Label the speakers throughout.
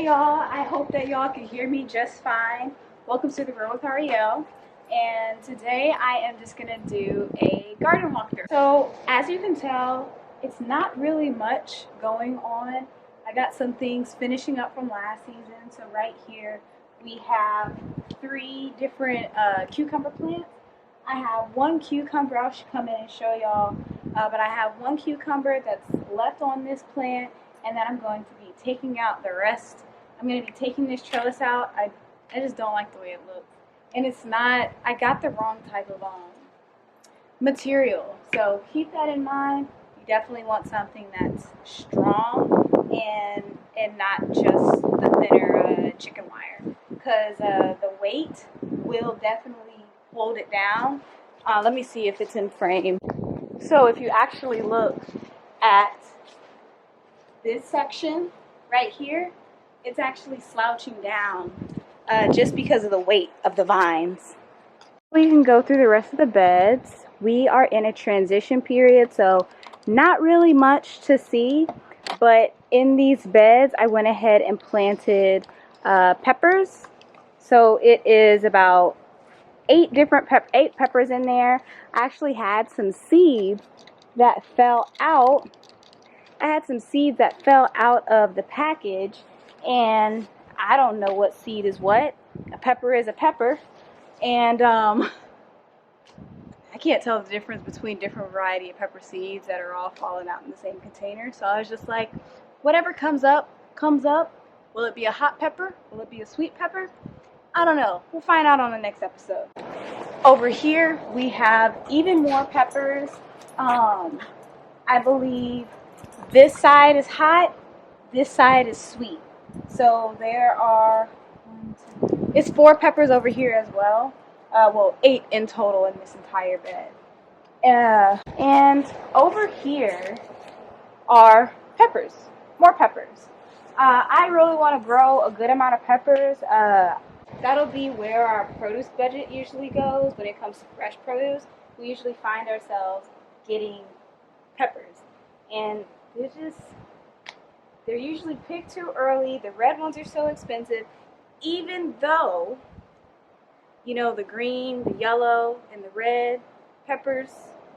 Speaker 1: Hey y'all, I hope that y'all can hear me just fine. Welcome to the Grow with Ariel, and today I am just gonna do a garden walkthrough. So as you can tell, it's not really much going on. I got some things finishing up from last season. So right here we have three different cucumber plants. I have one cucumber, I'll come in and show y'all, but I have one cucumber that's left on this plant, and then I'm going to be taking out the rest. I'm going to be taking this trellis out. I just don't like the way it looks. And it's not, I got the wrong type of material. So keep that in mind. You definitely want something that's strong and not just the thinner chicken wire. Because the weight will definitely hold it down. Let me see if it's in frame. So if you actually look at this section right here, it's actually slouching down just because of the weight of the vines. We can go through the rest of the beds. We are in a transition period, so not really much to see, but in these beds I went ahead and planted peppers. So it is about eight peppers in there. I actually had some seeds that fell out. I had some seeds that fell out of the package, and I don't know what seed is what. A pepper is a pepper, and I can't tell the difference between different variety of pepper seeds that are all falling out in the same container. So I was just like, whatever comes up, comes up. Will it be a hot pepper? Will it be a sweet pepper? I don't know. We'll find out on the next episode. Over here, we have even more peppers. I believe this side is hot, this side is sweet. So there are, it's 4 peppers over here as well. Well, 8 in total in this entire bed. And over here are peppers, more peppers. I really want to grow a good amount of peppers. That'll be where our produce budget usually goes when it comes to fresh produce. We usually find ourselves getting peppers. And they're usually picked too early. The red ones are so expensive, even though, you know, the green, the yellow, and the red peppers,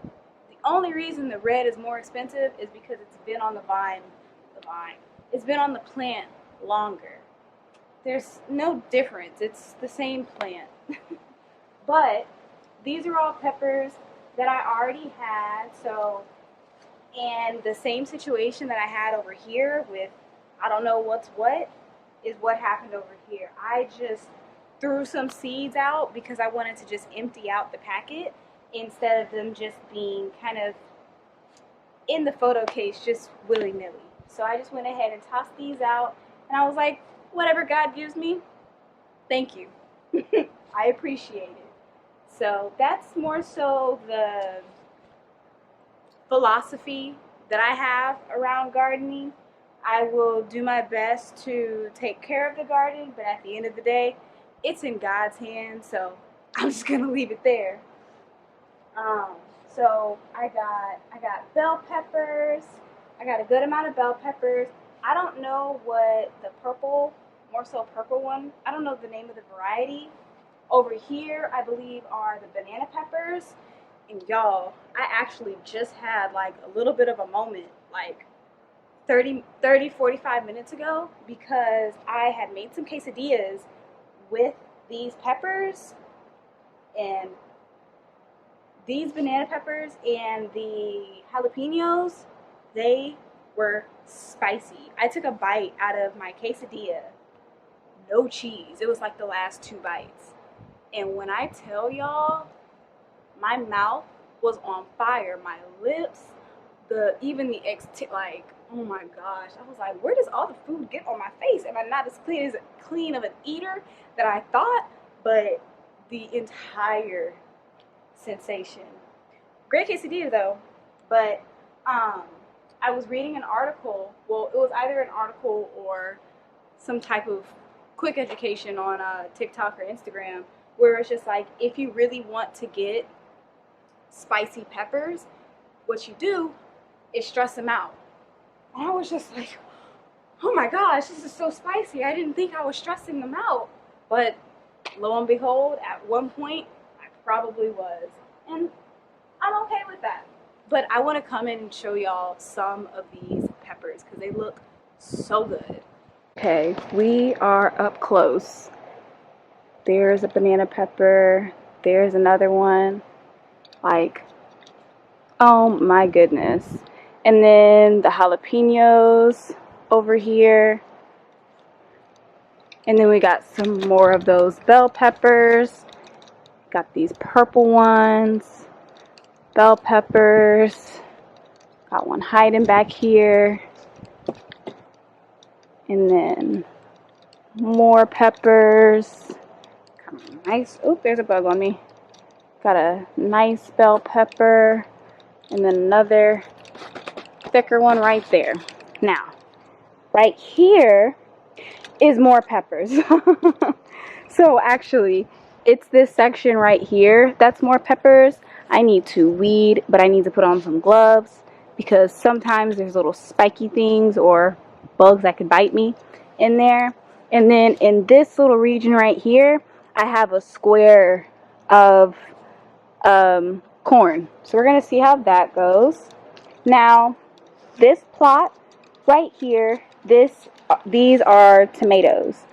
Speaker 1: the only reason the red is more expensive is because it's been on the vine. It's been on the plant longer. There's no difference. It's the same plant. But these are all peppers that I already had, so, and the same situation that I had over here with I don't know what's what is what happened over here. I just threw some seeds out because I wanted to just empty out the packet instead of them just being kind of in the photo case just willy-nilly. So I just went ahead and tossed these out, and I was like, whatever God gives me, thank you. I appreciate it. So that's more so the philosophy that I have around gardening. I will do my best to take care of the garden, but at the end of the day, it's in God's hands, so I'm just gonna leave it there. So I got bell peppers. I got a good amount of bell peppers. I don't know what the purple, more so purple one, I don't know the name of the variety. Over here, I believe, are the banana peppers. And y'all, I actually just had like a little bit of a moment, like 45 minutes ago, because I had made some quesadillas with these peppers, and these banana peppers and the jalapenos, they were spicy. I took a bite out of my quesadilla, no cheese. It was like the last 2 bites. And when I tell y'all, my mouth was on fire. My lips, like, oh my gosh. I was like, where does all the food get on my face? Am I not as clean of an eater that I thought? But the entire sensation. Great quesadilla though. But I was reading an article. Well, it was either an article or some type of quick education on TikTok or Instagram, where it's just like, if you really want to get spicy peppers, what you do is stress them out. And I was just like, oh my gosh, this is so spicy. I didn't think I was stressing them out. But lo and behold, at one point, I probably was. And I'm okay with that. But I want to come in and show y'all some of these peppers because they look so good. Okay, we are up close. There's a banana pepper. There's another one. Like, oh my goodness. And then the jalapenos over here. And then we got some more of those bell peppers. Got these purple ones. Bell peppers. Got one hiding back here. And then more peppers. Nice. Oop, there's a bug on me. Got a nice bell pepper. And then another thicker one right there. Now, right here is more peppers. So actually, it's this section right here that's more peppers. I need to weed, but I need to put on some gloves because sometimes there's little spiky things or bugs that could bite me in there. And then in this little region right here, I have a square of corn. So we're going to see how that goes. Now, this plot right here, these are tomatoes.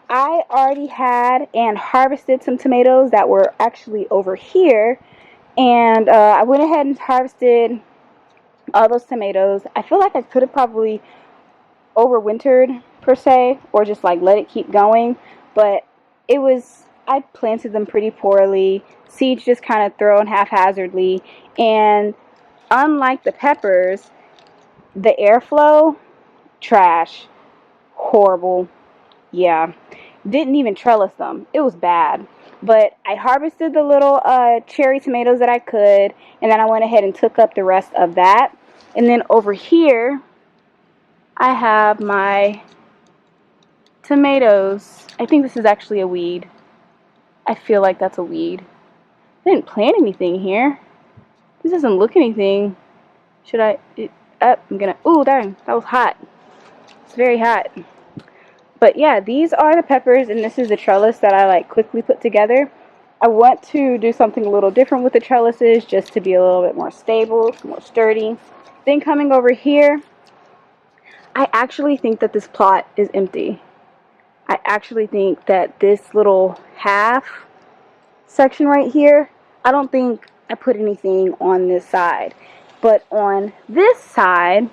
Speaker 1: I already had and harvested some tomatoes that were actually over here, and I went ahead and harvested all those tomatoes. I feel like I could have probably overwintered per se, or just like let it keep going, but I planted them pretty poorly. Seeds just kind of thrown haphazardly, and unlike the peppers, the airflow, trash, horrible. Yeah, didn't even trellis them. It was bad. But I harvested the little cherry tomatoes that I could, and then I went ahead and took up the rest of that. And then over here, I have my tomatoes. I think this is actually a weed. I feel like that's a weed. I didn't plant anything here. This doesn't look anything. Should I? I'm gonna. Ooh, darn, that was hot. It's very hot. But yeah, these are the peppers, and this is the trellis that I like quickly put together. I want to do something a little different with the trellises just to be a little bit more stable, more sturdy. Then coming over here, I actually think that this plot is empty. I actually think that this little half section right here, I don't think I put anything on this side. But on this side,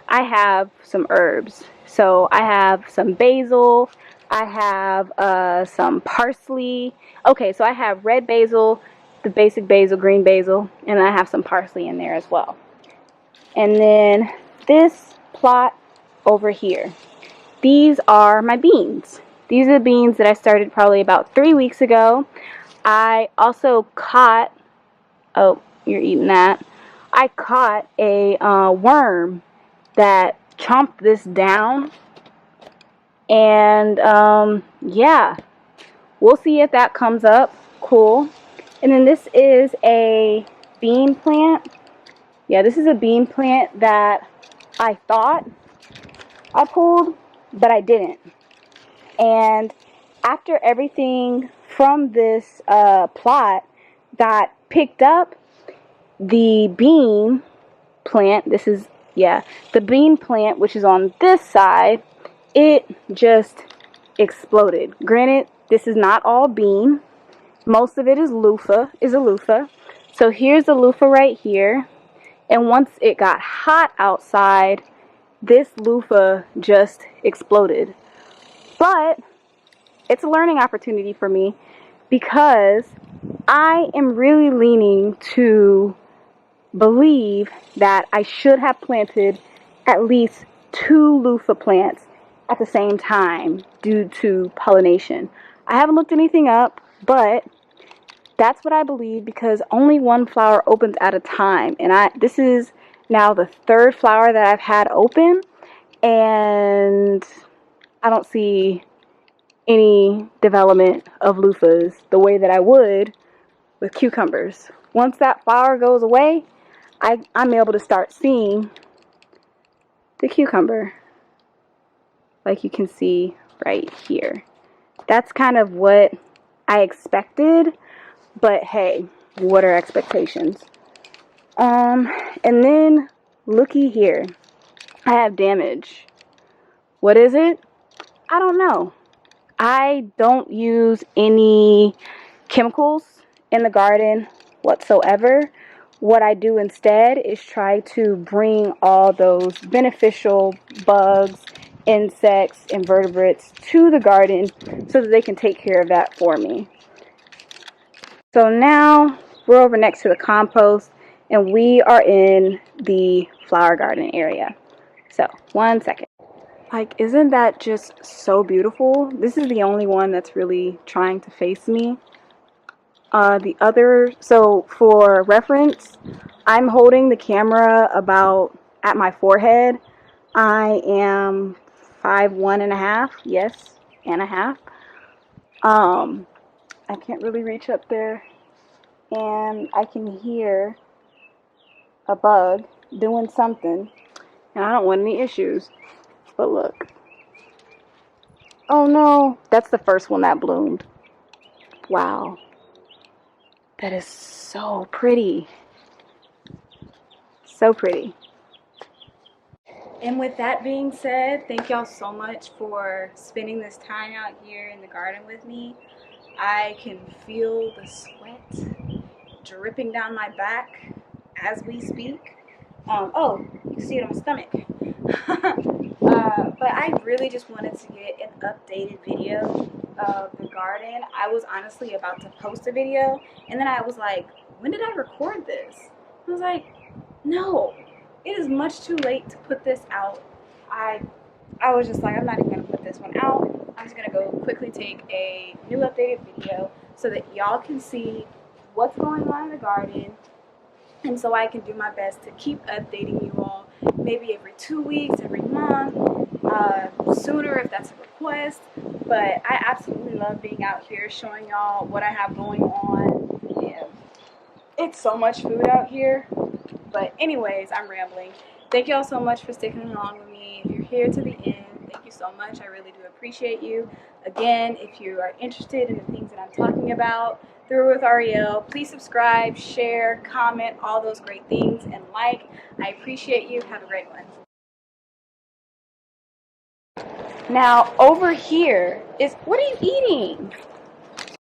Speaker 1: I have some herbs. So I have some basil, I have some parsley. Okay, so I have red basil, the basic basil, green basil, and I have some parsley in there as well. And then this plot over here, these are my beans. These are the beans that I started probably about 3 weeks ago. I also caught, oh, you're eating that. I caught a worm that chomped this down, and yeah, we'll see if that comes up. Cool. And then this is a bean plant. Yeah, this is a bean plant that I thought I pulled, but I didn't. And after everything from this plot got picked up, the bean plant, this is, yeah, the bean plant, which is on this side, it just exploded. Granted, this is not all bean. Most of it is a loofah. So here's the loofah right here. And once it got hot outside, this loofah just exploded. But it's a learning opportunity for me because I am really leaning to believe that I should have planted at least 2 loofah plants at the same time due to pollination. I haven't looked anything up, but that's what I believe because only one flower opens at a time. And this is now the 3rd flower that I've had open, and I don't see any development of loofahs the way that I would with cucumbers. Once that flower goes away, I'm able to start seeing the cucumber. like you can see right here. That's kind of what I expected, but hey, what are expectations? And then looky here. I have damage. What is it? I don't know. I don't use any chemicals in the garden whatsoever. What I do instead is try to bring all those beneficial bugs, insects, invertebrates to the garden so that they can take care of that for me. So now we're over next to the compost and we are in the flower garden area. So 1 second. Like, isn't that just so beautiful? This is the only one that's really trying to face me. So for reference, I'm holding the camera about at my forehead. I am 5'1.5", yes, and a half. I can't really reach up there, and I can hear a bug doing something, and I don't want any issues. But look. Oh no, that's the first one that bloomed. Wow. That is so pretty. So pretty. And with that being said, thank y'all so much for spending this time out here in the garden with me. I can feel the sweat dripping down my back as we speak. Oh, you can see it on my stomach. But I really just wanted to get an updated video of the garden. I was honestly about to post a video, and then I was like, when did I record this? I was like, no, it is much too late to put this out. I was just like, I'm not even going to put this one out. I'm just going to go quickly take a new updated video so that y'all can see what's going on in the garden, and so I can do my best to keep updating you all, maybe every 2 weeks, every month, sooner if that's a request. But I absolutely love being out here showing y'all what I have going on. Yeah. It's so much food out here. But anyways, I'm rambling. Thank y'all so much for sticking along with me. If you're here to the end, thank you so much. I really do appreciate you. Again, if you are interested in the things that I'm talking about through with Ariel, please subscribe, share, comment, all those great things, and like. I appreciate you. Have a great one. Now, over here is, what are you eating?